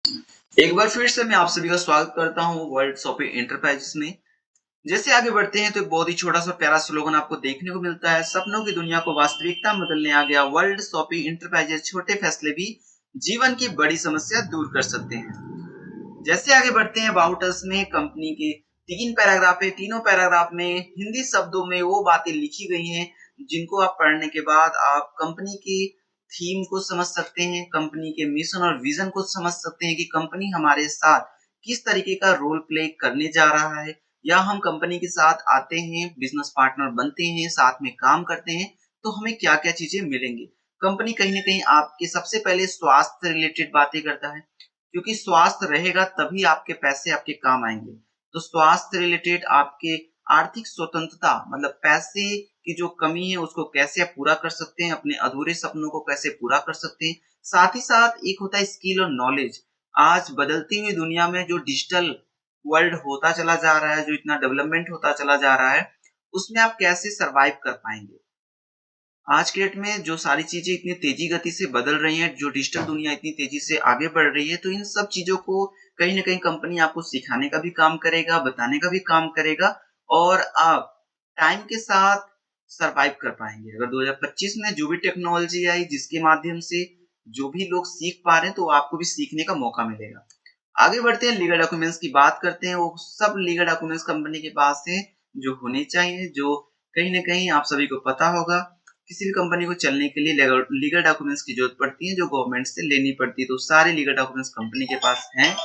एक बार फिर से मैं आप सभी का स्वागत करता हूँ वर्ल्ड शॉपिंग एंटरप्राइजेस में। जैसे आगे बढ़ते हैं तो एक बहुत ही छोटा सा प्यारा स्लोगन आपको देखने को मिलता है, सपनों की दुनिया को वास्तविकता में बदलने आ गया वर्ल्ड शॉपिंग एंटरप्राइजेस, छोटे फैसले भी जीवन की बड़ी समस्या दूर कर सकते हैं। जैसे आगे बढ़ते हैं अबाउट अस में कंपनी के 3 पैराग्राफ है, तीनों पैराग्राफ में हिंदी शब्दों में वो बातें लिखी गई हैं जिनको आप पढ़ने के बाद आप कंपनी की थीम को समझ सकते हैं, कंपनी के मिशन और विजन को समझ सकते हैं कि कंपनी हमारे साथ किस तरीके का रोल प्ले करने जा रहा है, या हम कंपनी के साथ आते हैं, बिजनेस पार्टनर बनते हैं, साथ में काम करते हैं, तो हमें क्या-क्या चीजें मिलेंगी। कंपनी कहीं न कहीं आपके सबसे पहले स्वास्थ्य से रिलेटेड बातें करता है, क्योंकि स्वास्थ्य रहेगा तभी आपके पैसे आपके काम आएँगे। तो स्वास्थ्य से रिलेटेड आपके आर्थिक स्वतंत्रता मतलब पैसे की जो कमी है उसको कैसे आप पूरा कर सकते हैं, अपने अधूरे सपनों को कैसे पूरा कर सकते हैं। साथ ही साथ एक होता है स्किल और नॉलेज। आज बदलती हुई दुनिया में जो डिजिटल वर्ल्ड होता चला जा रहा है, जो इतना डेवलपमेंट होता चला जा रहा है, उसमें आप कैसे सर्वाइव कर पाएँगे। आज के डेट में जो सारी चीज़ें इतनी तेज़ी गति से बदल रही हैं, जो डिजिटल दुनिया इतनी तेज़ी से आगे बढ़ रही है, तो इन सब चीज़ों को कहीं न कहीं कंपनी आपको सिखाने का भी काम करेगा, बताने का भी काम करेगा और आप टाइम के साथ सर्वाइव कर पाएँगे। अगर 2025 में जो भी टेक्नोलॉजी आई, जिसके माध्यम से जो भी लोग सीख पा रहे हैं, तो आपको भी सीखने का मौका मिलेगा। आगे बढ़ते हैं, लीगल डॉक्यूमेंट्स की बात करते हैं। वो सब लीगल डॉक्यूमेंट्स कंपनी के पास हैं, जो होने चाहिए, जो कहीं न कहीं आप सभी को पता होगा। किसी भी कंपनी को चलने के लिए लीगल डॉक्यूमेंट्स की ज़रूरत पड़ती है, जो गवर्नमेंट से लेनी पड़ती है, तो सारे लीगल डॉक्यूमेंट्स कंपनी के पास हैं।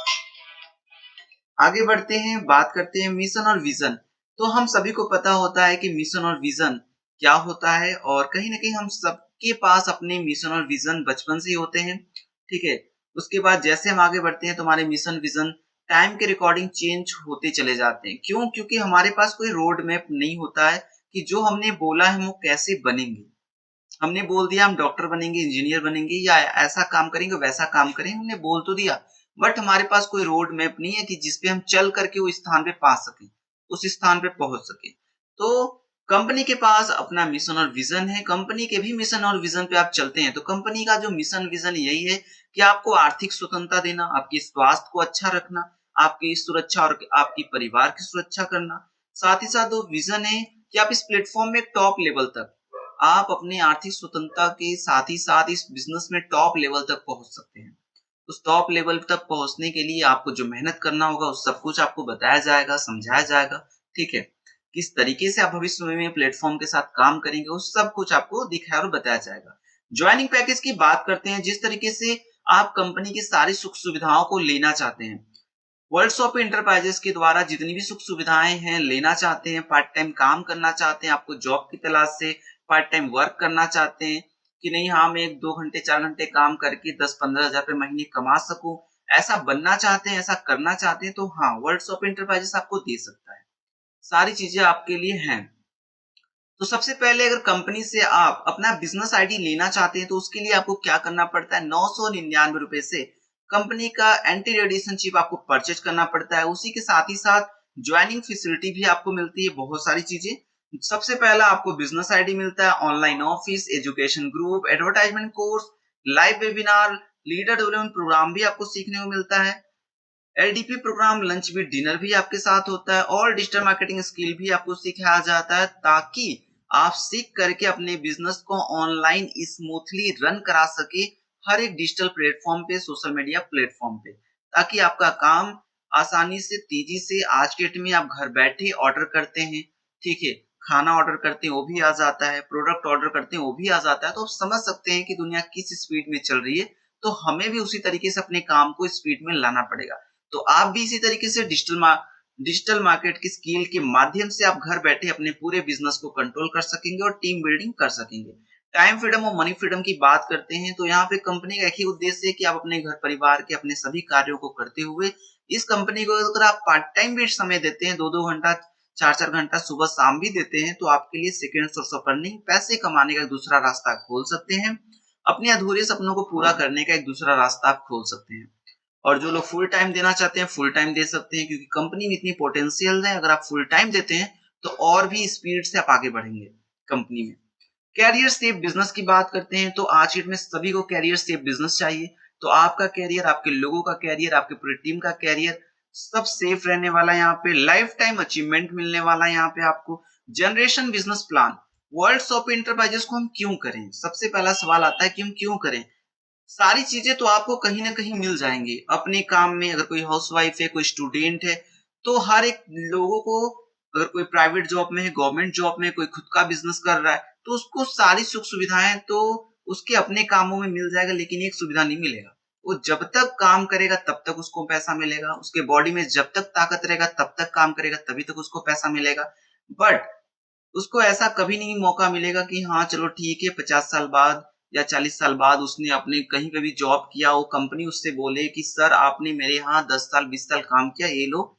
आगे बढ़ते हैं, बात करते हैं मिशन और विज़न। तो हम सभी को पता होता है कि मिशन और विज़न क्या होता है और कहीं न कहीं हम सबके पास अपने मिशन और विज़न बचपन से ही होते हैं, ठीक है? उसके बाद जैसे हम आगे बढ़ते हैं तो हमारे मिशन, विज़न टाइम के अकॉर्डिंग चेंज होते चले जाते हैं। क्यों? क्योंकि हमारे पास कोई रोड मैप नहीं होता है कि जो हमने बोला है हम वो कैसे बनेंगे। हमने बोल दिया हम डॉक्टर बनेंगे, इंजीनियर बनेंगे या ऐसा काम करेंगे, वैसा काम करेंगे, हमने बोल तो दिया, बट हमारे पास कोई रोड मैप नहीं है कि जिस पे हम चल करके वो स्थान पे पा सकें, उस स्थान पे पहुँच सकें। तो कंपनी के पास अपना मिशन और विज़न है, कंपनी के भी मिशन और विज़न पे आप चलते हैं, तो कंपनी का जो मिशन विज़न यही है कि आपको आर्थिक स्वतंत्रता देना, आपके स्वास्थ्य को अच्छा रखना, आपकी सुरक्षा और आपके परिवार की सुरक्षा करना। साथ ही साथ वो विज़न है कि आप इस प्लेटफ़ॉर्म में टॉप लेवल तक आप अपनी आर्थिक स्वतंत्रता के साथ ही साथ इस बिज़नेस में टॉप लेवल तक पहुँच सकते हैं। उस टॉप लेवल तक पहुँचने के लिए आपको जो मेहनत करना होगा, उस सब कुछ आपको बताया जाएगा, समझाया जाएगा, ठीक है? किस तरीके से आप भविष्य में प्लेटफ़ॉर्म के साथ काम करेंगे, वो सब कुछ आपको दिखाया और बताया जाएगा। जॉइनिंग पैकेज की बात करते हैं, जिस तरीके से आप कंपनी की सारी सुख-सुविधाओं को लेना चाहते हैं। वर्ल्ड शॉप इंटरप्राइजेस के द्वारा जितनी भी सुख सुविधाएं हैं लेना चाहते हैं, पार्ट टाइम काम करना चाहते हैं, आपको जॉब की तलाश से पार्ट टाइम वर्क करना चाहते हैं कि नहीं, हाँ मैं 1-2 घंटे 4 घंटे काम करके 10-15 हज़ार रुपए महीने कमा सकूं, ऐसा बनना चाहते हैं, ऐसा करना चाहते हैं, तो हाँ वर्ल्ड शॉप इंटरप्राइजेस आपको दे सकता है। सारी चीजें आपके लिए हैं। तो सबसे पहले अगर कंपनी से आप अपना बिज़नेस आईडी लेना चाहते हैं, तो उसके लिए आपको क्या करना पड़ता है, ₹999 से कंपनी का एंटी रेडिएशनशिप आपको परचेज़ करना पड़ता है। उसी के साथ ही साथ जॉइनिंग फैसिलिटी भी आपको मिलती है, बहुत सारी चीज़ें। सबसे पहला आपको बिज़नेस आईडी मिलता है, online office, education group, advertisement course, live webinar, leader development program भी आपको सीखने को मिलता है। LDP program, lunch with dinner भी आपके साथ होता है और डिजिटल मार्केटिंग स्किल भी आपको सिखाया जाता है, ताकि आप सीख करके अपने बिजनेस को ऑनलाइन स्मूथली रन करा सके हर एक डिजिटल प्लेटफॉर्म पे, सोशल मीडिया प्लेटफॉर्म पे, ताकि आपका काम आसानी से, तेजी से, आज के डेट में आप घर बैठे ऑर्डर करते हैं, ठीक है, खाना ऑर्डर करते हैं वो भी आ जाता है, प्रोडक्ट ऑर्डर करते हैं वो भी आ जाता है, तो आप समझ सकते हैं कि दुनिया किस स्पीड में चल रही है। तो हमें भी उसी तरीके से अपने काम को स्पीड में लाना पड़ेगा। तो आप भी इसी तरीके से डिजिटल मार्केट की स्किल के माध्यम से आप घर बैठे अपने पूरे बिजनेस को कंट्रोल कर सकेंगे और टीम बिल्डिंग कर सकेंगे। टाइम फ्रीडम और मनी फ्रीडम की बात करते हैं, तो यहाँ पे कंपनी का एक ही उद्देश्य है कि आप अपने घर परिवार के अपने सभी कार्यों को करते हुए इस कंपनी को अगर आप पार्ट टाइम भी समय देते हैं, 2-2 घंटा 4-4 घंटा सुबह शाम भी देते हैं, तो आपके लिए सेकेंड सोर्स ऑफ अर्निंग, पैसे कमाने का एक दूसरा रास्ता खोल सकते हैं। अपने अधूरे सपनों को पूरा करने का एक दूसरा रास्ता आप खोल सकते हैं। और जो लोग फुल टाइम देना चाहते हैं फुल टाइम दे सकते हैं, क्योंकि कंपनी में इतनी पोटेंशियल है, अगर आप फुल टाइम देते हैं तो और भी स्पीड से आप आगे बढ़ेंगे कंपनी में। कैरियर सेफ बिजनेस की बात करते हैं, तो आज की डेट में सभी को कैरियर सेफ बिजनेस चाहिए, तो आपका कैरियर, आपके लोगों का कैरियर, आपके पूरी टीम का कैरियर सब सेफ रहने वाला है। यहाँ पे लाइफ टाइम अचीवमेंट मिलने वाला है। यहाँ पे आपको generation business plan world shop enterprises को हम क्यों करें? सबसे पहला सवाल आता है कि हम क्यों करें? सारी चीजें तो आपको कहीं ना कहीं मिल जाएंगी अपने काम में। अगर कोई हाउसवाइफ है, कोई स्टूडेंट है, तो हर एक लोगों को, अगर कोई प्राइवेट जॉब में है, गवर्नमेंट जॉब में, कोई खुद का बिजनेस कर रहा है, तो उसको सारी सुख सुविधाएं तो उसके अपने कामों में मिल जाएगा, लेकिन एक सुविधा नहीं मिलेगा। वो जब तक काम करेगा तब तक उसको पैसा मिलेगा, उसके बॉडी में जब तक ताकत रहेगा तब तक काम करेगा, तभी तक उसको पैसा मिलेगा। बट उसको ऐसा कभी नहीं मौका मिलेगा कि हाँ चलो ठीक है, 50 साल बाद या 40 साल बाद उसने अपने कहीं पे भी जॉब किया, वो कंपनी उससे बोले कि सर आपने मेरे यहाँ 10 साल 20 साल काम किया, ये लो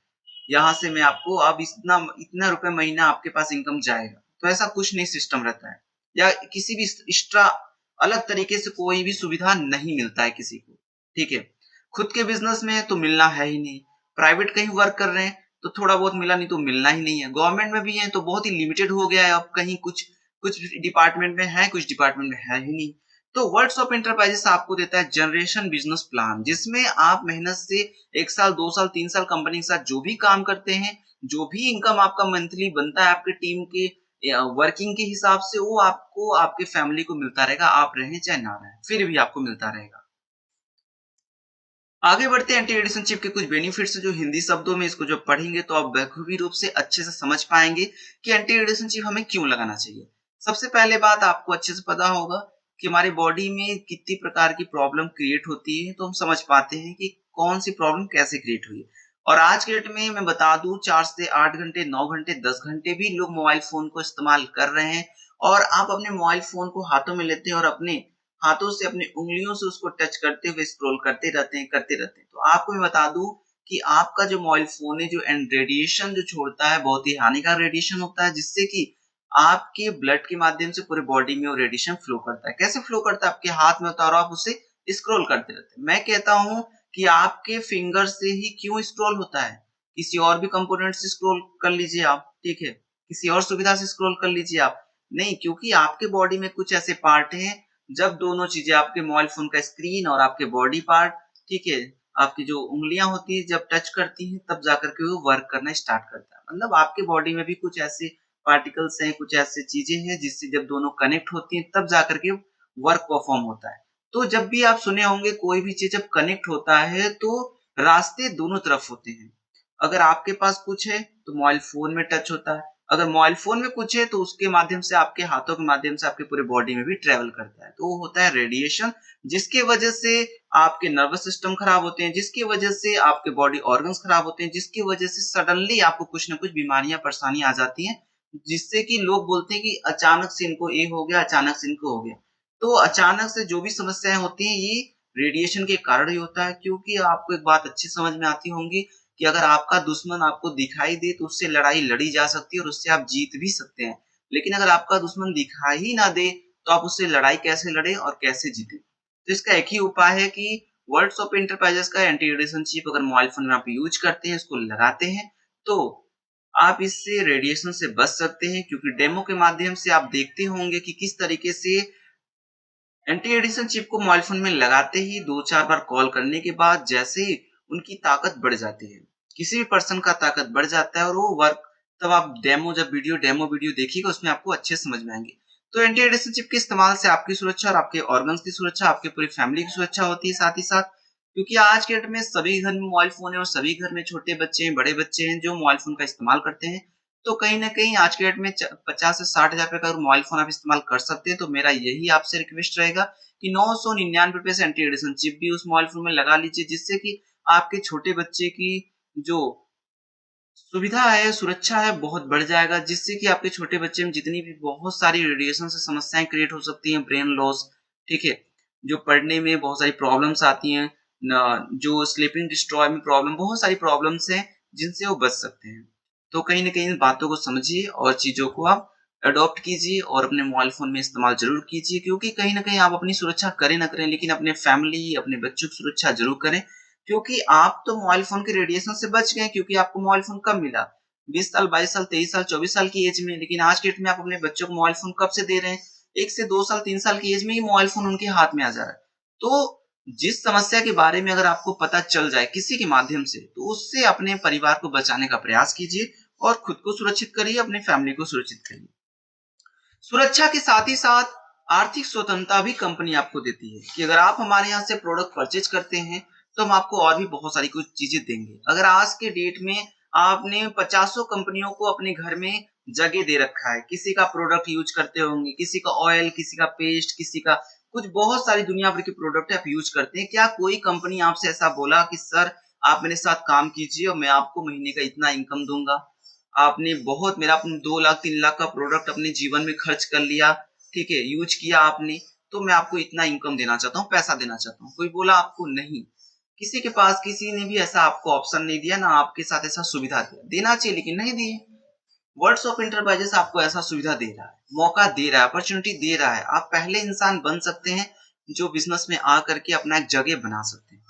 यहाँ से मैं आपको अब इतना इतना रुपए महीना आपके पास इनकम जाएगा। तो ऐसा कुछ नहीं सिस्टम रहता है, या किसी भी एक्स्ट्रा अलग तरीके से कोई भी सुविधा नहीं मिलता है किसी को। ठीक है, खुद के बिजनेस में तो मिलना है ही नहीं। प्राइवेट कहीं वर्क कर रहे हैं तो थोड़ा बहुत मिला, नहीं तो मिलना ही नहीं है। गवर्नमेंट में भी है तो बहुत ही लिमिटेड हो गया है। अब कहीं कुछ कुछ डिपार्टमेंट में है, कुछ डिपार्टमेंट में है ही नहीं। तो वर्ड्स ऑफ एंटरप्राइजेस आपको देता है जनरेशन बिजनेस प्लान, जिसमें आप मेहनत से 1 साल 2 साल 3 साल कंपनी के साथ जो भी काम करते हैं, जो भी इनकम आपका मंथली बनता है आपके टीम के वर्किंग के हिसाब से, वो आपको आपके फैमिली को मिलता रहेगा, आप रहें चाहे ना रहें, फिर भी आपको मिलता रहेगा। आगे बढ़ते हैं एंटी एडिशन चिप के कुछ बेनिफिट्स, जो हिंदी शब्दों में इसको जब पढ़ेंगे तो आप बखूबी रूप से अच्छे से समझ पाएंगे कि एंटी एडिशन चिप हमें क्यों लगाना चाहिए। सबसे पहले बात आपको अच्छे से पता होगा कि हमारी बॉडी में कितनी प्रकार की प्रॉब्लम क्रिएट होती है, तो हम समझ पाते हैं कि कौन सी प्रॉब्लम कैसे क्रिएट हुई। और आज के डेट में मैं बता दूं, 4 से 8 घंटे 9 घंटे 10 घंटे भी लोग मोबाइल फोन को इस्तेमाल कर रहे हैं। और आप अपने मोबाइल फोन को हाथों में लेते हैं और अपने हाथों से, अपनी उंगलियों से उसको टच करते हुए स्क्रॉल करते रहते हैं। तो आपको मैं बता दूं कि आपका जो मोबाइल फोन है, जो एंड रेडिएशन जो छोड़ता है, बहुत ही हानिकारक रेडिएशन होता है, जिससे कि आपके ब्लड के माध्यम से पूरे बॉडी में वो रेडिएशन फ्लो करता है। कैसे फ्लो करता है? आपके हाथ में उतारो, आप उसे स्क्रॉल करते रहते हैं। मैं कहता हूं कि आपके फिंगर से ही क्यों स्क्रॉल होता है, किसी और भी कंपोनेंट से स्क्रॉल कर लीजिए आप, ठीक है, किसी और सुविधा से स्क्रॉल कर लीजिए आप। नहीं, क्योंकि आपके बॉडी में कुछ ऐसे पार्ट हैं, जब दोनों चीजें, आपके मोबाइल फोन का स्क्रीन और आपके बॉडी पार्ट, ठीक है, आपकी जो उंगलियां होती है जब टच करती हैं, तब जाकर के वो वर्क करना स्टार्ट करता है। मतलब आपके बॉडी में भी कुछ ऐसे पार्टिकल्स हैं, कुछ ऐसी चीजें हैं, जिससे जब दोनों कनेक्ट होती हैं तब जाकर के वर्क परफॉर्म होता है। तो जब भी आप सुने होंगे कोई भी चीज जब कनेक्ट होता है तो रास्ते दोनों तरफ होते हैं। अगर आपके पास कुछ है तो मोबाइल फोन में टच होता है, अगर मोबाइल फोन में कुछ है तो उसके माध्यम से, आपके हाथों के माध्यम से आपके पूरे बॉडी में भी ट्रेवल करता है। तो वो होता है रेडिएशन, जिसकी वजह से आपके नर्वस सिस्टम खराब होते हैं, जिसकी वजह से आपके बॉडी ऑर्गन्स खराब होते हैं, जिसकी वजह से सडनली आपको कुछ ना कुछ बीमारियां परेशानियां आ जाती हैं, जिससे कि लोग बोलते हैं कि अचानक से इनको ये हो गया, अचानक से इनको हो गया। तो अचानक से जो भी समस्याएं होती हैं, ये रेडिएशन के कारण ही होता है। क्योंकि आपको एक बात अच्छी समझ में आती होंगी कि अगर आपका दुश्मन आपको दिखाई दे तो उससे लड़ाई लड़ी जा सकती है और उससे आप जीत भी सकते हैं। लेकिन अगर आपका दुश्मन दिखाई ही ना दे तो आप उससे लड़ाई कैसे लड़े और कैसे जीते? तो इसका एक ही उपाय है कि वर्ड्स ऑफ एंटरप्राइजेस का एंटी रेडिएशन चिप अगर मोबाइल फोन में आप यूज करते हैं, इसको लगाते हैं, तो आप इससे रेडिएशन से बच सकते हैं। क्योंकि डेमो के माध्यम से आप देखते होंगे कि किस तरीके से एंटी एडिशन चिप को मोबाइल फोन में लगाते ही 2-4 बार कॉल करने के बाद जैसे ही उनकी ताकत बढ़ जाती है, किसी भी पर्सन का ताकत बढ़ जाता है और वो वर्क, तब आप जब डेमो वीडियो देखिएगा उसमें आपको अच्छे समझ में आएंगे। तो एंटी एडिशन चिप के इस्तेमाल से आपकी सुरक्षा और आपके ऑर्गन्स की सुरक्षा, आपकी पूरी फैमिली की सुरक्षा होती है साथ ही साथ। क्योंकि आज के डेट में सभी घर में मोबाइल फोन है और सभी घर में छोटे बच्चे हैं, बड़े बच्चे हैं जो मोबाइल फोन का इस्तेमाल करते हैं। तो कहीं न कहीं आज के डेट में 50 से 60 हज़ार रुपए का अगर मोबाइल फ़ोन आप इस्तेमाल कर सकते हैं, तो मेरा यही आपसे रिक्वेस्ट रहेगा कि 999 रुपए से एंटी रेडिएशन चिप भी उस मोबाइल फ़ोन में लगा लीजिए, जिससे कि आपके छोटे बच्चे की जो सुविधा है, सुरक्षा है, बहुत बढ़ जाएगा। जिससे कि आपके छोटे बच्चे में जितनी भी बहुत सारी रेडिएशन से समस्याएँ क्रिएट हो सकती हैं, ब्रेन लॉस, ठीक है? जो पढ़ने में बहुत सारी प्रॉब्लम्स आती हैं, जो स्लीपिंग डिस्ट्रॉय में प्रॉब्लम, बहुत सारी प्रॉब्लम्स हैं, जिनसे वो बच सकते हैं। तो कहीं न कहीं इन बातों को समझिए और चीज़ों को आप अडॉप्ट कीजिए और अपने मोबाइल फ़ोन में इस्तेमाल ज़रूर कीजिए। क्योंकि कहीं न कहीं आप अपनी सुरक्षा करें ना करें, लेकिन अपने फैमिली, अपने बच्चों की सुरक्षा ज़रूर करें। क्योंकि आप तो मोबाइल फ़ोन के रेडिएशन से बच गए, क्योंकि आपको मोबाइल फ़ोन कब मिला? 20 साल, 22 साल, 23 साल, 24 साल की एज में। लेकिन आज के डेट में आप अपने बच्चों को मोबाइल फ़ोन कब से दे रहे हैं? 1 से 2 साल, 3 साल की एज में ही मोबाइल फ़ोन उनके हाथ में आ जा रहा है। तो जिस समस्या के बारे में अगर आपको पता चल जाए किसी के माध्यम से, तो उससे अपने परिवार को बचाने का प्रयास कीजिए और खुद को सुरक्षित करिए, अपनी फैमिली को सुरक्षित करिए। सुरक्षा के साथ ही साथ आर्थिक स्वतंत्रता भी कंपनी आपको देती है कि अगर आप हमारे यहाँ से प्रोडक्ट परचेज करते हैं, तो हम आपको और भी बहुत सारी कुछ चीजें देंगे। अगर आज के डेट में आपने पचासों कंपनियों को अपने घर में जगह दे रखा है, किसी का प्रोडक्ट यूज करते होंगे, किसी का ऑयल, किसी का पेस्ट, किसी का कुछ, बहुत सारी दुनिया भर के प्रोडक्ट आप यूज करते हैं। क्या कोई कंपनी आपसे ऐसा बोला कि सर आप मेरे साथ काम कीजिए और मैं आपको महीने का इतना इनकम दूंगा? आपने बहुत मेरा 2 लाख 3 लाख का प्रोडक्ट अपने जीवन में खर्च कर लिया, ठीक है, यूज किया आपने, तो मैं आपको इतना इनकम देना चाहता हूँ, पैसा देना चाहता हूँ। कोई बोला आपको? नहीं। किसी के पास किसी ने भी ऐसा आपको ऑप्शन नहीं दिया, ना आपके साथ ऐसा सुविधा दिया। देना चाहिए लेकिन नहीं दिए। वर्ड्स ऑफ इंटरप्राइजेस आपको ऐसा सुविधा दे रहा है, मौका दे रहा है, अपॉर्चुनिटी दे रहा है। आप पहले इंसान बन सकते हैं जो बिजनेस में आकर के अपना एक जगह बना सकते हैं।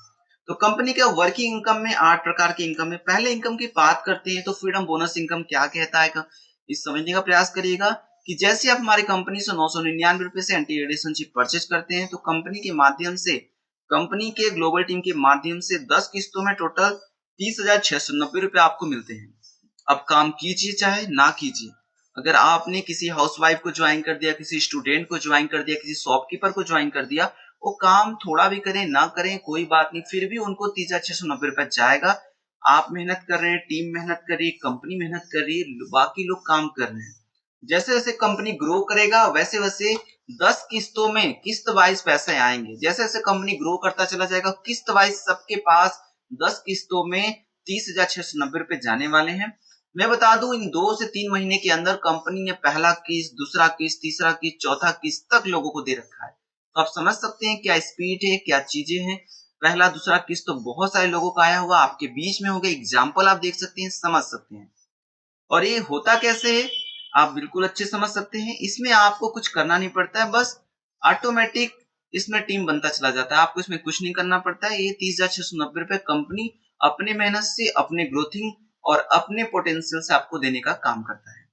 तो कंपनी के वर्किंग इनकम में 8 प्रकार के इनकम है। पहले इनकम की बात करते हैं तो फ्रीडम बोनस इनकम क्या कहता है, इस समझने का प्रयास करिएगा कि जैसे आप हमारी कंपनी से 999 रुपए से एंटी एडिशन चिप परचेज करते हैं, तो कंपनी के माध्यम से, कंपनी के ग्लोबल टीम के माध्यम से 10 किस्तों में टोटल 30,690 रुपए आपको मिलते हैं। अब काम कीजिए चाहे ना कीजिए। अगर आपने किसी हाउसवाइफ को ज्वाइन कर दिया, किसी स्टूडेंट को ज्वाइन कर दिया, किसी शॉपकीपर को ज्वाइन कर दिया, वो काम थोड़ा भी करें ना करें कोई बात नहीं, फिर भी उनको 30,690 रुपए जाएगा। आप मेहनत कर रहे हैं, टीम मेहनत कर रही है, कंपनी मेहनत कर रही है, बाकी लोग काम कर रहे हैं। जैसे जैसे कंपनी ग्रो करेगा वैसे वैसे 10 किस्तों में किस्त वाइज पैसे आएंगे। जैसे जैसे कंपनी ग्रो करता चला जाएगा, किस्त वाइज सबके पास 10 किस्तों में 30,690 रुपए जाने वाले हैं। मैं बता दूं, इन 2 से 3 महीने के अंदर कंपनी ने पहला किस्त, दूसरा किस्त, तीसरा किस्त, चौथा किस्त तक लोगों को दे रखा है। तो आप समझ सकते हैं क्या स्पीड है, क्या चीजें हैं। पहला दूसरा किस्त तो बहुत सारे लोगों का आया होगा, आपके बीच में होगा। एग्जाम्पल आप देख सकते हैं, समझ सकते हैं। और ये होता कैसे है, आप बिल्कुल अच्छे समझ सकते हैं। इसमें आपको कुछ करना नहीं पड़ता है, बस ऑटोमेटिक इसमें टीम बनता चला जाता है। आपको इसमें कुछ नहीं करना पड़ता है। ये 30,690 रुपए कंपनी अपने मेहनत से, अपने ग्रोथिंग और अपने पोटेंशियल से आपको देने का काम करता है।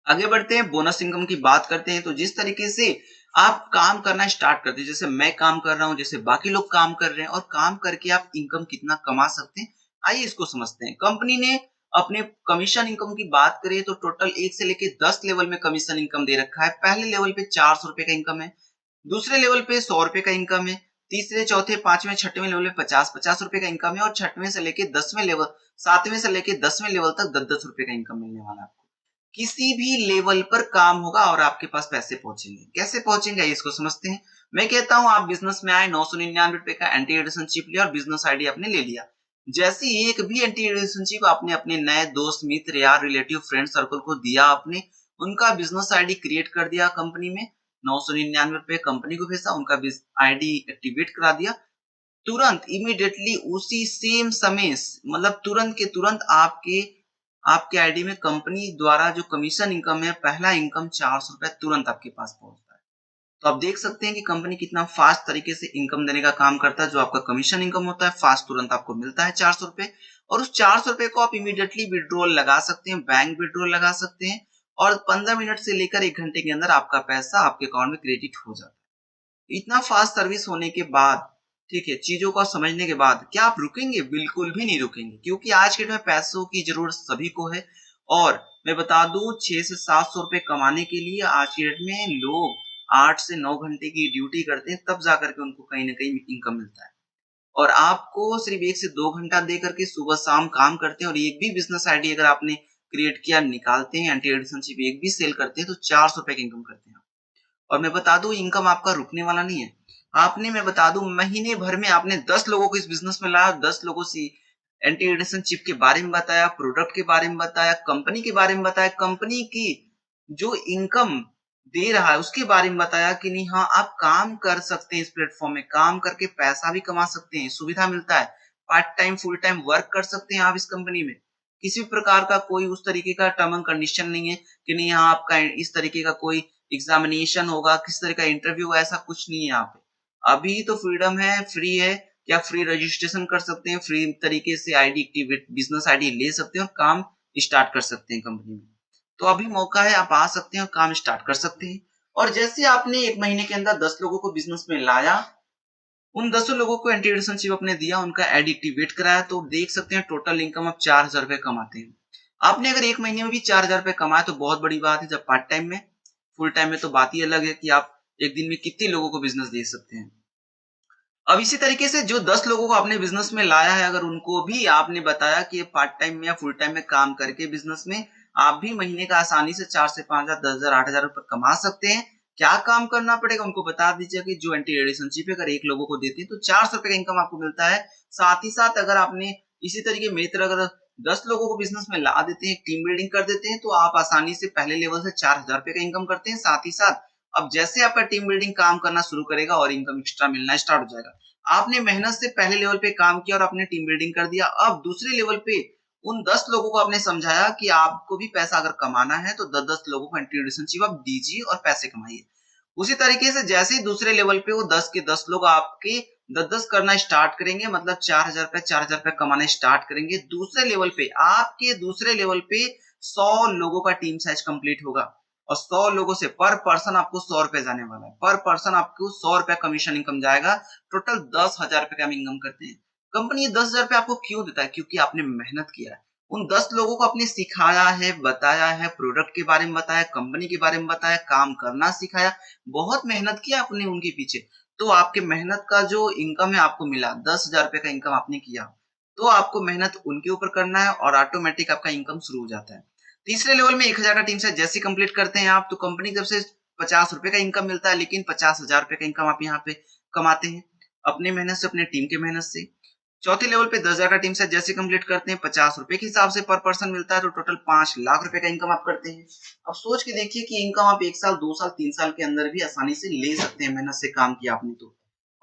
आगे बढ़ते हैं, बोनस इनकम की बात करते हैं। तो जिस तरीके से आप काम करना स्टार्ट करते हैं, जैसे मैं काम कर रहा हूं, जैसे बाकी लोग काम कर रहे हैं, और काम करके आप इनकम कितना कमा सकते हैं, आइए इसको समझते हैं। कंपनी ने अपने कमीशन इनकम की बात करें तो टोटल 1 से लेकर 10 लेवल में कमीशन इनकम दे रखा है। पहले लेवल पे 400 रुपए का इनकम है, दूसरे लेवल पे 100 रुपए का इनकम है, तीसरे, चौथे, पांचवें, छठवें लेवल पे 50-50 रुपए का इनकम है, और छठवें से लेकर 10वें लेवल, 7वें से लेकर 10वें लेवल तक 10-10 रुपए का इनकम मिलने वाला है आपको। किसी भी लेवल पर काम होगा और आपके पास पैसे पहुंचेंगे। कैसे पहुंचेंगे इसको समझते हैं। मैं कहता हूं आप बिजनेस में आए, 999 रुपए का एंटी एडिशन चिप लिया और बिजनेस आईडी आपने ले लिया। जैसे एक भी एंटी एडिशन चिप आपने अपने नए दोस्त, मित्र, यार, रिलेटिव, फ्रेंड सर्कल को दिया, आपने उनका बिजनेस आईडी क्रिएट कर दिया कंपनी में, 999 रुपए कंपनी को भेजा, उनका आईडी एक्टिवेट करा दिया, तुरंत इमीडिएटली उसी सेम समय, मतलब तुरंत के तुरंत आपके आपके आईडी में कंपनी द्वारा जो कमीशन इनकम है, पहला इनकम 400 रुपए तुरंत आपके पास पहुंचता है। तो आप देख सकते हैं कि कंपनी कितना फास्ट तरीके से इनकम देने का काम करता है। जो आपका कमीशन इनकम होता है, फास्ट तुरंत आपको मिलता है 400 रुपए, और उस 400 रुपए को आप इमीडिएटली विड्रॉल लगा सकते हैं, बैंक विड्रॉल लगा सकते हैं, और 15 मिनट से लेकर 1 घंटे के अंदर आपका पैसा आपके अकाउंट में क्रेडिट हो जाता है। इतना फास्ट सर्विस होने के बाद, ठीक है, चीजों को समझने के बाद क्या आप रुकेंगे? बिल्कुल भी नहीं रुकेंगे, क्योंकि आज के डेट में पैसों की जरूरत सभी को है। और मैं बता दूं, 6 से 700 रुपए कमाने के लिए आज की डेट में लोग 8 से 9 घंटे की ड्यूटी करते हैं, तब जाकर के उनको कहीं ना कहीं इनकम मिलता है। और आपको सिर्फ 1 से 2 घंटा दे करके सुबह शाम काम करते हैं, और एक भी बिजनेस आईडी अगर आपने क्रिएट किया, निकालते हैं, एंटी एडिशनशिप एक भी सेल करते हैं, तो 400 रुपए की इनकम करते हैं। और मैं बता दूं, इनकम आपका रुकने वाला नहीं है। आपने, मैं बता दूं, महीने भर में आपने 10 लोगों को इस बिजनेस में लाया, 10 लोगों से एंटी एडिशन चिप के बारे में बताया, प्रोडक्ट के बारे में बताया, कंपनी के बारे में बताया, कंपनी की जो इनकम दे रहा है उसके बारे में बताया कि नहीं, हाँ आप काम कर सकते हैं, इस प्लेटफॉर्म में काम करके पैसा भी कमा सकते हैं, सुविधा मिलता है, part time full time work कर सकते हैं आप इस कंपनी में। किसी प्रकार का कोई उस तरीके का टर्म एंड कंडीशन नहीं है कि नहीं हाँ आपका इस तरीके का कोई एग्जामिनेशन होगा, किस तरह का इंटरव्यू होगा, ऐसा कुछ नहीं है यहाँ पे। अभी तो फ्रीडम है, फ्री है, क्या फ्री रजिस्ट्रेशन कर सकते हैं, फ्री तरीके से आईडी एक्टिवेट, बिजनेस आईडी ले सकते हैं और काम स्टार्ट कर सकते हैं कंपनी में। तो अभी मौका है, आप आ सकते हैं और काम स्टार्ट कर सकते हैं। और जैसे आपने 1 महीने के अंदर 10 लोगों को बिजनेस में लाया, उन 10 लोगों को एंटी रिलेशनशिप आपने दिया, उनका ऐड एक्टिवेट कराया, तो देख सकते हैं टोटल इनकम आप 4000 रुपए कमाते हैं। आपने अगर 1 महीने में भी 4000 रुपए कमाए तो बहुत बड़ी बात है। जब पार्ट टाइम में, फुल टाइम में तो बात ही अलग है कि आप एक दिन में कितने लोगों को बिज़नेस दे सकते हैं। अब इसी तरीके से जो 10 लोगों को आपने बिज़नेस में लाया है, अगर उनको भी आपने बताया कि पार्ट टाइम में या फुल टाइम में काम करके बिज़नेस में आप भी महीने का आसानी से 4 से 5,000, 10,000, 8,000 रुपए कमा सकते हैं। क्या काम करना पड़ेगा उनको बता दीजिए कि जो एंटी रिलेशनशिप है अगर 1 लोगों को देते हैं तो 400 रुपए का इनकम आपको मिलता है। साथ ही साथ अगर आपने इसी तरीके मेरी तरह अगर 10 लोगों को बिज़नेस में ला देते हैं, टीम बिल्डिंग कर देते हैं तो आप आसानी से पहले लेवल से 4,000 रुपए का इनकम करते हैं। साथ ही साथ अब जैसे आपका टीम बिल्डिंग काम करना शुरू करेगा और इनकम एक्स्ट्रा मिलना स्टार्ट हो जाएगा। आपने मेहनत से पहले लेवल पे काम किया और आपने टीम बिल्डिंग कर दिया। अब दूसरे लेवल पे उन 10 लोगों को आपने समझाया कि आपको भी पैसा अगर कमाना है तो 10-10 लोगों को एंटी रिलेशनशिप आप दीजिए और पैसे कमाइए। उसी तरीके से जैसे ही दूसरे लेवल पे वो 10 के 10 लोग आपके 10-10 करना स्टार्ट करेंगे, मतलब 4000 रुपए 4000 रुपए कमाना स्टार्ट करेंगे। दूसरे लेवल पे आपके दूसरे लेवल पे 100 लोगों का टीम साइज कंप्लीट होगा और 100 लोगों से पर पर्सन आपको 100 रुपए जाने वाला है। पर पर्सन आपको 100 रुपए कमीशन इनकम जाएगा। टोटल 10,000 रुपए का हम इनकम करते हैं। कंपनी ये 10,000 रुपए आपको क्यों देता है? क्योंकि आपने मेहनत किया है। उन 10 लोगों को आपने सिखाया है, बताया है, प्रोडक्ट के बारे में बताया, कंपनी के बारे में बताया, काम करना सिखाया, बहुत मेहनत किया आपने उनके पीछे। तो आपके मेहनत का जो इनकम है आपको मिला, 10,000 रुपए का इनकम आपने किया। तो आपको मेहनत उनके ऊपर करना है और ऑटोमेटिक आपका इनकम शुरू हो जाता है। तीसरे लेवल में 1000 का टीम से जैसे कंप्लीट करते हैं आप तो कंपनी की तरफ से 50 रुपए का इनकम मिलता है, लेकिन 50,000 रुपए का इनकम आप यहाँ पे कमाते हैं अपनी मेहनत से, अपने टीम की मेहनत से। चौथे लेवल पे 10,000 का टीम सेट जैसे कंप्लीट करते हैं, 50 रुपए के हिसाब से पर पर्सन मिलता है, तो टोटल 5 लाख रुपए का इनकम आप करते हैं। अब सोच के देखिए कि इनकम आप 1 साल, 2 साल, 3 साल के अंदर भी आसानी से ले सकते हैं, मेहनत से काम किया आपने तो।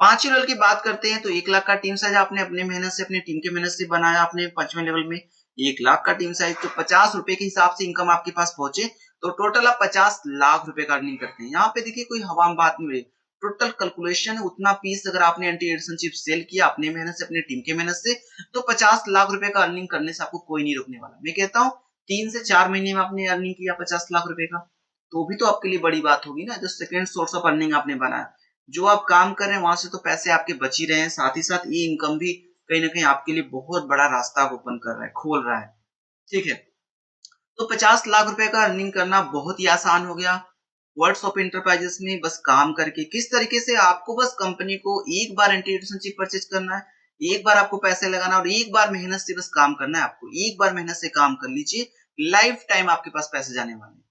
पांचवें लेवल की बात करते हैं तो 1 लाख का टीम साइज आपने अपने मेहनत से, अपनी टीम की मेहनत से बनाया। आपने 5वें लेवल में 1 लाख का टीम साइज, तो 50 रुपए के हिसाब से इनकम आपके पास पहुंचे तो टोटल आप 50 लाख रुपए का अर्निंग करते हैं। यहाँ पे देखिए कोई हवा में बात नहीं हो रही, टोटल कैलकुलेशन उतना पीस अगर आपने एंटी रिलेशनशिप सेल किया अपने मेहनत से, अपनी टीम की मेहनत से, तो 50 लाख रुपए का अर्निंग करने से आपको कोई नहीं रोकने वाला। मैं कहता हूँ 3 से 4 महीने में आपने अर्निंग किया 50 लाख रुपए का, तो भी तो आपके लिए बड़ी बात होगी ना। जो सेकंड सोर्स ऑफ अर्निंग आपने बनाया, जो आप काम कर रहे हैं वहां से तो पैसे आपके बच ही रहे हैं, साथ ही साथ ये इनकम भी कहीं ना कहीं आपके लिए बहुत बड़ा रास्ता ओपन कर रहा है, खोल रहा है। ठीक है, तो 50 लाख रुपए का अर्निंग करना बहुत ही आसान हो गया वर्ड्स ऑफ इंटरप्राइजेस में। बस काम करके किस तरीके से आपको बस कंपनी को एक बार एंटी रिलेशनशिप परचेज करना है, एक बार आपको पैसे लगाना और एक बार मेहनत से बस काम करना है। आपको एक बार मेहनत से काम कर लीजिए, लाइफ टाइम आपके पास पैसे जाने वाले हैं।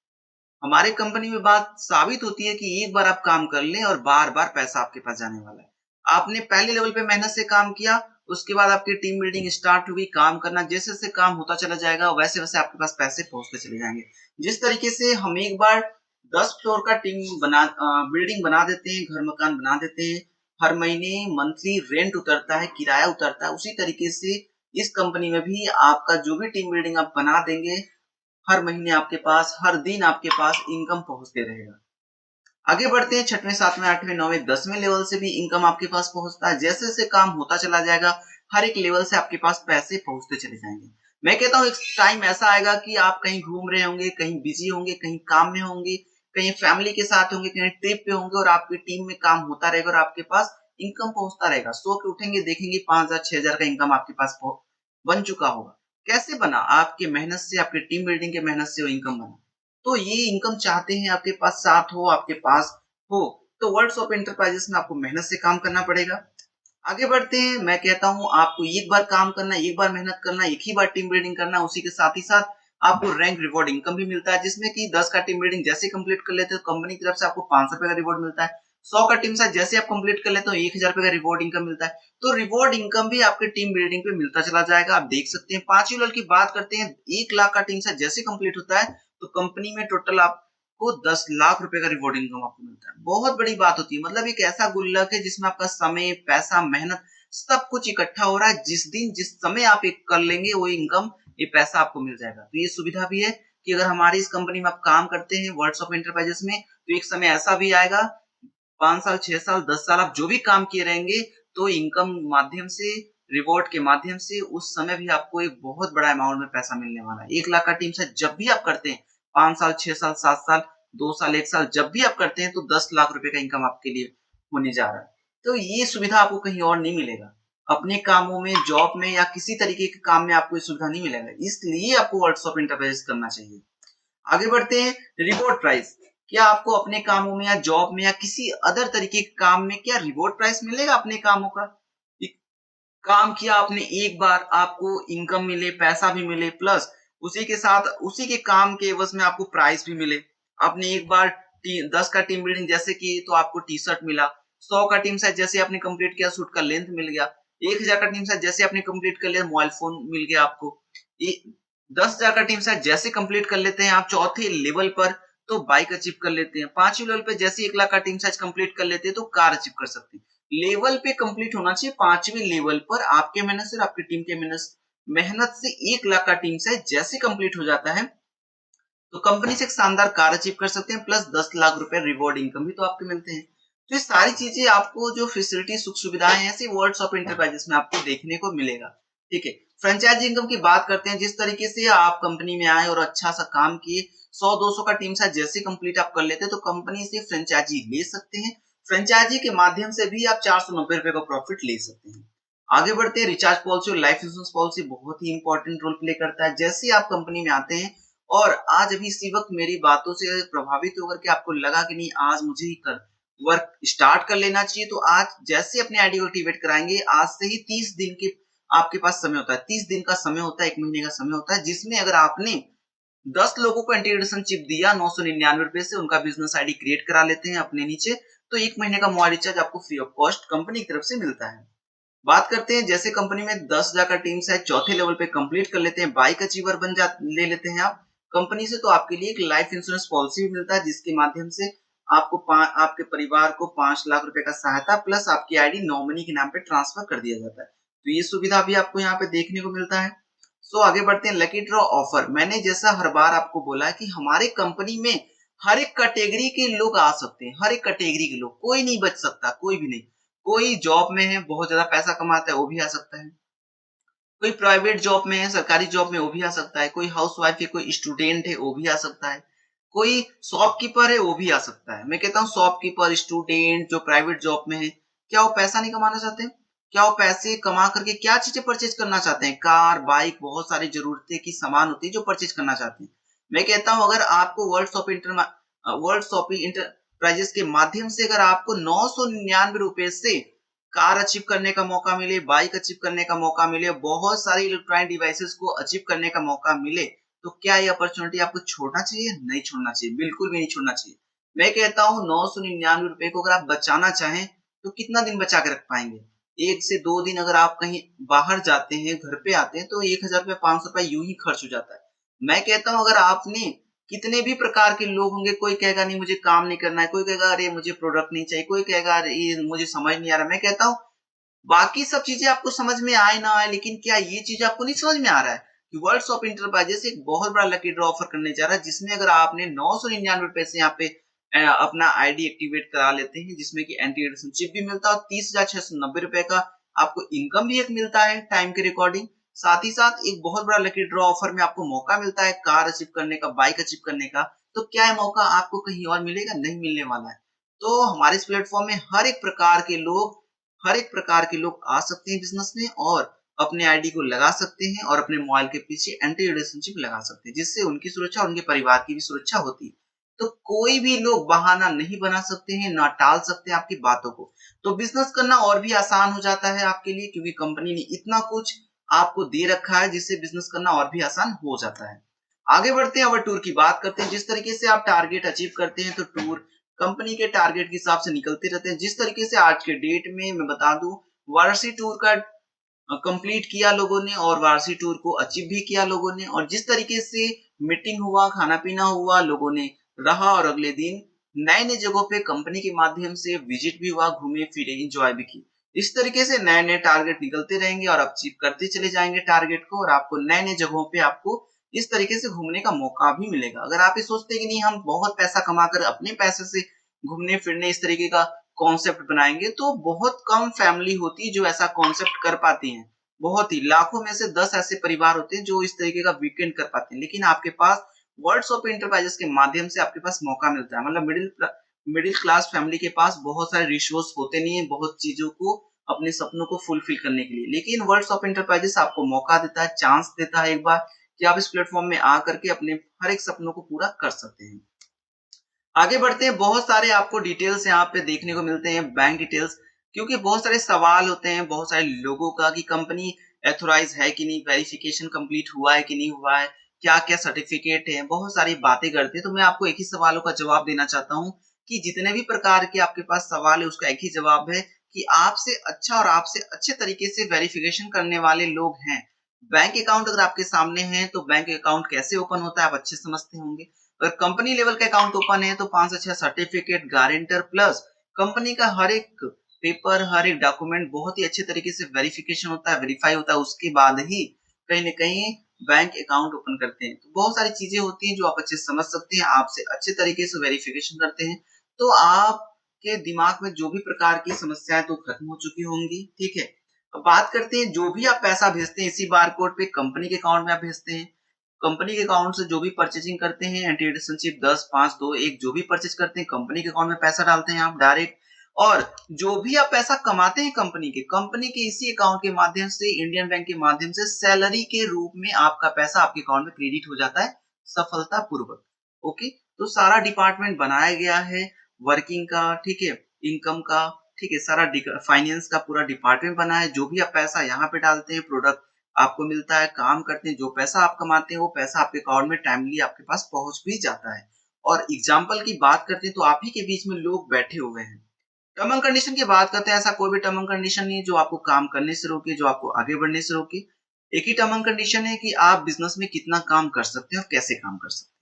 हमारे कंपनी में बात साबित होती है कि एक बार आप काम कर लें और बार-बार पैसा आपके पास जाने वाला है। आपने पहले लेवल पे मेहनत से काम किया, उसके बाद आपकी टीम बिल्डिंग स्टार्ट हुई, काम करना जैसे-जैसे काम होता चला जाएगा, वैसे-वैसे आपके पास पैसे पहुँचते चले जाएँगे। जिस तरीके से हम एक बार 10 फ्लोर का बिल्डिंग बना देते हैं, घर-मकान बना देते हैं, हर महीने मंथली रेंट उतरता है, किराया उतरता है, उसी तरीके से इस कंपनी में भी आपका जो भी टीम बिल्डिंग आप बना देंगे, हर महीने आपके पास, हर दिन आपके पास इनकम पहुँचते रहेगा। आगे बढ़ते हैं 6वें, 7वें, 8वें, 9वें, 10वें लेवल से भी इनकम आपके पास पहुँचता है। जैसे-जैसे काम होता चला जाएगा, हर एक लेवल से आपके पास पैसे पहुँचते चले जाएँगे। मैं कहता हूँ एक टाइम ऐसा आएगा कि आप कहीं घूम रहे होंगे, कहीं बिज़ी होंगे, कहीं काम में होंगे, कहीं फैमिली के साथ होंगे, कहीं ट्रिप पे होंगे और आपकी टीम में काम होता रहेगा और आपके पास इनकम पहुँचता रहेगा। सो के उठेंगे, देखेंगे 5,000, 6,000 का इनकम आपके पास बन चुका होगा। कैसे बना? आपकी मेहनत से, आपकी टीम बिल्डिंग की मेहनत से वो इनकम बना। तो ये इनकम चाहते हैं आपके पास साथ हो, आपके पास हो, तो वर्ड्स ऑफ एंटरप्राइजेस में आपको मेहनत से काम करना पड़ेगा। आगे बढ़ते हैं, मैं कहता हूँ आपको एक बार काम करना, एक बार मेहनत करना, एक ही बार टीम बिल्डिंग करना, उसी के साथ ही साथ आपको रैंक रिवॉर्ड इनकम भी मिलता है, जिसमें कि 10 का टीम बिल्डिंग जैसे कंप्लीट कर लेते हो कंपनी की तरफ से आपको 500 रुपए का रिवॉर्ड मिलता है। 100 का टीम साइज जैसे आप कंप्लीट कर लेते हो 1000 रुपए का रिवॉर्ड इनकम मिलता है। तो रिवॉर्ड इनकम भी आपके टीम बिल्डिंग पे मिलता चला जाएगा। आप देख सकते हैं 5वीं लेवल की बात करते हैं, 1 लाख का टीम साइज जैसे कंप्लीट होता है तो कंपनी में टोटल आपको 10 लाख रुपए का रिवॉर्ड इनकम आपको मिलता है। बहुत बड़ी बात होती है, मतलब एक ऐसा गुल्लक है जिसमें आपका समय, पैसा, मेहनत सब कुछ इकट्ठा हो रहा है। जिस दिन जिस समय आप एक कर लेंगे वो इनकम, ये पैसा आपको मिल जाएगा। तो ये सुविधा भी है कि अगर हमारी इस कंपनी में आप काम करते हैं वर्ड्स ऑफ एंटरप्राइजेस में, तो एक समय ऐसा भी आएगा 5 साल, 6 साल, 10 साल आप जो भी काम किए रहेंगे तो इनकम माध्यम से, रिवॉर्ड के माध्यम से उस समय भी आपको एक बहुत बड़ा अमाउंट में पैसा मिलने वाला है। 1 लाख का टीम से जब भी आप करते हैं 5 साल, 6 साल, 7 साल, 2 साल, 1 साल जब भी आप करते हैं तो 10 लाख रुपए का इनकम आपके लिए होने जा रहा है। तो ये सुविधा आपको कहीं और नहीं मिलेगा। अपने कामों में, जॉब में या किसी तरीके के काम में आपको ये सुविधा नहीं मिलेगा। इसलिए आपको वर्ल्ड्स ऑफ एंटरप्राइज करना चाहिए। आगे बढ़ते हैं, रिवॉर्ड प्राइस। क्या आपको अपने कामों में या जॉब में या किसी अदर तरीके के काम में क्या रिवॉर्ड प्राइस मिलेगा अपने कामों का? एक काम किया आपने एक बार, आपको इनकम मिले, पैसा भी मिले, प्लस उसी के साथ उसी के काम के एवज में आपको प्राइस भी मिले। आपने एक बार 10 का टीम बिल्डिंग जैसे की तो आपको टी-शर्ट मिला, 100 का टीम साइज जैसे आपने कंप्लीट किया सूट का लेंथ मिल गया, 1000 का टीम साइज जैसे आपने कंप्लीट कर लिया मोबाइल फोन मिल गया आपको। ये 10,000 का टीम साइज जैसे कंप्लीट कर लेते हैं आप चौथे लेवल पर तो बाइक अचीव कर लेते हैं। 5वें लेवल पे जैसे 1 लाख का टीम साइज कंप्लीट कर लेते हैं तो कार अचीव कर सकते हैं। लेवल पे कंप्लीट होना चाहिए 5वें लेवल पर आपके मेहनत से और आपकी टीम के मेहनत से 1 लाख का टीम साइज जैसे कंप्लीट हो जाता है तो कंपनी से एक शानदार कार अचीव कर सकते हैं, प्लस 10 लाख रुपए रिवॉर्ड इनकम भी तो आपके मिलते हैं। तो ये सारी चीजें आपको जो फैसिलिटी सुख सुविधाएं हैं ऐसे वर्ल्ड्स ऑफ एंटरप्राइजेस में आपको देखने को मिलेगा। ठीक है, फ्रेंचाइज इनकम की बात करते हैं। जिस तरीके से आप कंपनी में आए और अच्छा सा काम किए, 100-200 का टीम साइज जैसे कंप्लीट आप कर लेते हैं तो कंपनी से फ्रेंचाइजी ले सकते हैं। फ्रेंचाइजी के माध्यम से भी आप 490 रुपए का प्रॉफिट ले सकते हैं। आगे बढ़ते हैं, रिचार्ज पॉलिसी और लाइफ इंश्योरेंस पॉलिसी बहुत ही इंपॉर्टेंट रोल प्ले करता है। जैसे आप कंपनी में आते हैं और आज अभी इसी वक्त मेरी बातों से प्रभावित होकर के आपको लगा कि नहीं आज मुझे ही कर वर्क स्टार्ट कर लेना चाहिए, तो आज जैसे अपने आईडी को एक्टिवेट कराएंगे, आज से ही 30 दिन के आपके पास समय होता है। 30 दिन का समय होता है, 1 महीने का समय होता है, जिसमें अगर आपने 10 लोगों को इंटीग्रेशन चिप दिया 999 रुपए से, उनका बिजनेस आईडी क्रिएट करा लेते हैं अपने नीचे, तो 1 महीने का मोबाइल रिचार्ज आपको फ्री ऑफ कॉस्ट कंपनी की तरफ से मिलता है। बात करते हैं, जैसे कंपनी में 10,000 का टीम साइज चौथे लेवल पे कंप्लीट कर लेते हैं, बाइक अचीवर ले लेते हैं आप कंपनी से, तो आपके लिए एक लाइफ इंश्योरेंस पॉलिसी भी मिलता है जिसके माध्यम से आपको आपके परिवार को 5 लाख रुपए का सहायता प्लस आपकी आईडी नॉमिनी के नाम पे ट्रांसफर कर दिया जाता है। तो ये सुविधा भी आपको यहाँ पे देखने को मिलता है। सो आगे बढ़ते हैं, लकी ड्रॉ ऑफर। मैंने जैसा हर बार आपको बोला है कि हमारे कंपनी में हर एक कैटेगरी के लोग आ सकते हैं, हर एक कैटेगरी के लोग, कोई नहीं बच सकता, कोई भी नहीं। कोई जॉब में है, बहुत ज्यादा पैसा कमाता है, वो भी आ सकता है। कोई प्राइवेट जॉब में है, सरकारी जॉब में, वो भी आ सकता है। कोई हाउसवाइफ है, कोई स्टूडेंट है, वो भी आ सकता है। कोई शॉपकीपर है, वो भी आ सकता है। मैं कहता हूँ शॉपकीपर, स्टूडेंट जो प्राइवेट जॉब में है, क्या वो पैसा नहीं कमाना चाहते हैं? क्या वो पैसे कमा करके क्या चीजें परचेज करना चाहते हैं? कार, बाइक, बहुत सारी जरूरतें की सामान होती है जो परचेज करना चाहते हैं। मैं कहता हूँ अगर आपको वर्ल्ड शॉपिंग इंटरप्राइजेस के माध्यम से अगर आपको 999 रुपए से कार अचीव करने का मौका मिले, बाइक अचीव करने का मौका मिले, बहुत सारी इलेक्ट्रॉनिक डिवाइसेस को अचीव करने का मौका मिले, तो क्या ये अपॉर्चुनिटी आपको छोड़ना चाहिए? नहीं छोड़ना चाहिए, बिल्कुल भी नहीं छोड़ना चाहिए। मैं कहता हूँ 999 रुपए को अगर आप बचाना चाहें तो कितना दिन बचा के रख पाएंगे? 1 से 2 दिन अगर आप कहीं बाहर जाते हैं, घर पे आते हैं तो 1000 रुपए, 500 रुपए यूं ही खर्च हो जाता है। मैं कहता हूँ अगर आपने कितने भी प्रकार के लोग होंगे, कोई कहेगा नहीं मुझे काम नहीं करना है, कोई कहेगा अरे मुझे प्रोडक्ट नहीं चाहिए, कोई कहेगा अरे ये मुझे समझ नहीं आ रहा। मैं कहता हूँ बाकी सब चीजें आपको समझ में आए ना आए, लेकिन क्या ये चीज आपको नहीं समझ में आ रहा है कि वर्ल्ड्स ऑफ इंटरप्राइजेस एक बहुत बड़ा लकी ड्रॉ ऑफर करने जा रहा है, जिसमें अगर आपने 999 रुपए से यहाँ पे अपना आईडी एक्टिवेट करा लेते हैं, जिसमें कि एंटी एडिशन चिप भी मिलता है और 30,690 रुपए का आपको इनकम भी एक मिलता है टाइम के रिकॉर्डिंग। साथ ही साथ एक बहुत बड़ा लकी ड्रॉ ऑफर में आपको मौका मिलता है कार अचीव करने का, बाइक अचीव करने का। तो क्या है मौका आपको कहीं और मिलेगा? नहीं मिलने वाला है। तो हमारे इस प्लेटफॉर्म में हर एक प्रकार के लोग आ सकते हैं बिजनेस में और अपने आईडी को लगा सकते हैं और अपने मोबाइल के पीछे एंटी रिलेशनशिप लगा सकते हैं, जिससे उनकी सुरक्षा और उनके परिवार की भी सुरक्षा होती है। तो कोई भी लोग बहाना नहीं बना सकते हैं, ना टाल सकते हैं आपकी बातों को। तो बिजनेस करना और भी आसान हो जाता है आपके लिए, क्योंकि कंपनी ने इतना कुछ आपको दे रखा है जिससे बिजनेस करना और भी आसान हो जाता है। आगे बढ़ते हैं और टूर की बात करते हैं। जिस तरीके से आप टारगेट अचीव करते हैं तो टूर कंपनी के टारगेट के हिसाब से निकलते रहते हैं। जिस तरीके से आज के डेट में मैं बता दूं, वाराणसी टूर का कंप्लीट किया लोगों ने और वाराणसी टूर को अचीव भी किया लोगों ने, और जिस तरीके से मीटिंग हुआ, खाना पीना हुआ, लोगों ने रहा और अगले दिन नए नए जगहों पे कंपनी के माध्यम से विजिट भी हुआ, घूमे फिरे, इंजॉय भी की। इस तरीके से नए नए टारगेट निकलते रहेंगे और अचीव करते चले जाएंगे टारगेट को, और आपको नए नए जगहों पे आपको इस तरीके से घूमने का मौका भी मिलेगा। अगर आप ये सोचते हैं कि नहीं हम बहुत पैसा कमाकर अपने पैसे से घूमने फिरने इस तरीके का कॉन्सेप्ट बनाएंगे, तो बहुत कम फैमिली होती है जो ऐसा कॉन्सेप्ट कर पाती हैं। बहुत ही लाखों में से 10 ऐसे परिवार होते हैं जो इस तरीके का वीकेंड कर पाते हैं। लेकिन आपके पास वर्ल्ड्स ऑफ इंटरप्राइजेस के माध्यम से आपके पास मौका मिलता है। मतलब मिडिल क्लास फैमिली के पास बहुत सारे रिसोर्स होते नहीं है बहुत चीजों को अपने सपनों को फुलफिल करने के लिए, लेकिन वर्ल्ड्स ऑफ एंटरप्राइजेस आपको मौका देता है, चांस देता है एक बार कि आप इस प्लेटफॉर्म में आकर के अपने हर एक सपनों को पूरा कर सकते हैं। आगे बढ़ते हैं, बहुत सारे आपको डिटेल्स यहाँ पे देखने को मिलते हैं, बैंक डिटेल्स, क्योंकि बहुत सारे सवाल होते हैं बहुत सारे लोगों का कि कंपनी एथोराइज है कि नहीं, वेरिफिकेशन कंप्लीट हुआ है कि नहीं हुआ है, क्या क्या सर्टिफिकेट है, बहुत सारी बातें करते हैं। तो मैं आपको एक ही सवालों का जवाब देना चाहता हूँ कि जितने भी प्रकार के आपके पास सवाल है उसका एक ही जवाब है कि आपसे अच्छा और आपसे अच्छे तरीके से वेरिफिकेशन करने वाले लोग हैं। बैंक अकाउंट अगर आपके सामने है तो बैंक अकाउंट कैसे ओपन होता है आप अच्छे समझते होंगे। अगर कंपनी लेवल का अकाउंट ओपन है तो 5 से 6 सर्टिफिकेट, गारंटर प्लस कंपनी का हर एक पेपर, हर एक डॉक्यूमेंट बहुत ही अच्छे तरीके से वेरिफिकेशन होता है, वेरीफाई होता है, उसके बाद ही कहीं न कहीं बैंक अकाउंट ओपन करते हैं। तो बहुत सारी चीजें होती हैं जो आप अच्छे से समझ सकते हैं, आपसे अच्छे तरीके से वेरिफिकेशन करते हैं, तो आपके दिमाग में जो भी प्रकार की समस्याएं तो खत्म हो चुकी होंगी, ठीक है। अब बात करते हैं, जो भी आप पैसा भेजते हैं इसी बारकोड पे कंपनी के अकाउंट में आप भेजते हैं। कंपनी के अकाउंट से जो भी परचेजिंग करते हैं, एंटी रिलेशनशिप 10, 5, 2, 1 जो भी परचेज करते हैं कंपनी के अकाउंट में पैसा डालते हैं आप डायरेक्ट। और जो भी आप पैसा कमाते हैं कंपनी के इसी अकाउंट के माध्यम से, इंडियन बैंक के माध्यम से सैलरी के रूप में आपका पैसा आपके अकाउंट में क्रेडिट हो जाता है सफलतापूर्वक। ओके, तो सारा डिपार्टमेंट बनाया गया है वर्किंग का, ठीक है, इनकम का, ठीक है, सारा फाइनेंस का पूरा डिपार्टमेंट बना है। जो भी आप पैसा यहाँ पे डालते हैं प्रोडक्ट आपको मिलता है, काम करते हैं, जो पैसा आप कमाते हैं वो पैसा आपके अकाउंट में टाइमली आपके पास पहुंच भी जाता है। और एग्जाम्पल की बात करते हैं तो आप ही के बीच में लोग बैठे हुए हैं। टर्म एंड कंडीशन की बात करते हैं, ऐसा कोई भी टर्म एंड कंडीशन नहीं है जो आपको काम करने से रोके, जो आपको आगे बढ़ने से रोके। एक ही टर्म एंड कंडीशन है कि आप बिजनेस में कितना काम कर सकते हैं और कैसे काम कर सकते हैं।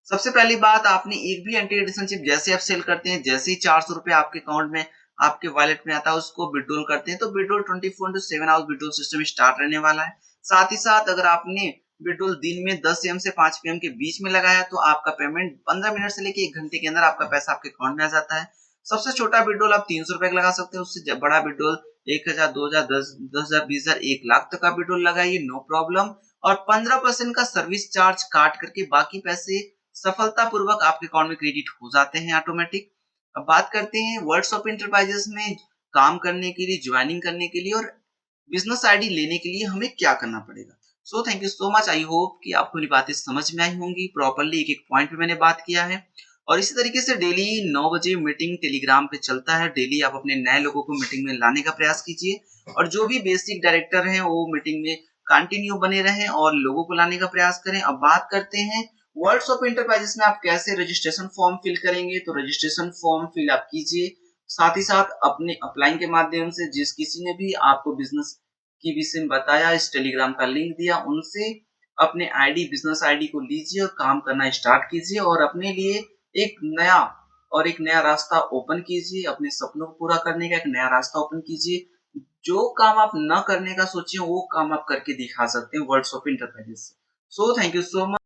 सबसे पहली बात, आपने एक भी एंटी रिलेशनशिप जैसे आप सेल करते हैं, जैसे ही 400 रुपए आपके अकाउंट में आपके वॉलेट में आता है उसको विड्रॉल करते हैं, तो withdrawal 24/7 hours withdrawal system start रहने वाला है। साथ ही साथ अगर आपने विड्रॉल दिन में 10 एम से 5 पीएम के बीच में लगाया तो आपका पेमेंट 15 मिनट से लेके 1 घंटे के अंदर आपका पैसा आपके अकाउंट में आ जाता है। सबसे छोटा विड्रॉल आप 300 रुपए का लगा सकते हैं, उससे बड़ा विड्रॉल 1000, 2000, 10,000, 20,000, 1 लाख तक का विड्रॉल लगाइए, नो प्रॉब्लम। और 15% का सर्विस चार्ज काट करके बाकी पैसे सफलतापूर्वक आपके अकाउंट में क्रेडिट हो जाते हैं ऑटोमेटिक। अब बात करते हैं वर्ड्स ऑफ एंटरप्राइजेस में काम करने के लिए, ज्वाइनिंग करने के लिए और बिजनेस आईडी लेने के लिए हमें क्या करना पड़ेगा। So thank you so much, I hope कि आपको मेरी बातें समझ में आई होंगी प्रॉपरली, एक एक पॉइंट पे मैंने बात किया है। और इसी तरीके से डेली 9 बजे मीटिंग टेलीग्राम पे चलता है, डेली आप अपने नए लोगों को मीटिंग में लाने का प्रयास कीजिए और जो भी बेसिक डायरेक्टर हैं वो मीटिंग में कंटिन्यू बने रहें और लोगों को लाने का प्रयास करें। अब बात करते हैं वर्ड्स ऑफ एंटरप्राइजेस में आप कैसे रजिस्ट्रेशन फॉर्म फिल करेंगे, तो रजिस्ट्रेशन फॉर्म फिल आप कीजिए, साथ ही साथ अपने अपलाइन के माध्यम से जिस किसी ने भी आपको बिजनेस की विषय में बताया, इस टेलीग्राम का लिंक दिया, उनसे अपने आईडी, बिजनेस आईडी को लीजिए और काम करना स्टार्ट कीजिए और अपने लिए एक नया रास्ता ओपन कीजिए, अपने सपनों को पूरा करने का एक नया रास्ता ओपन कीजिए। जो काम आप न करने का सोचे वो काम आप करके दिखा सकते हैं वर्ड्स ऑफ एंटरप्राइजेस से। So thank you so much.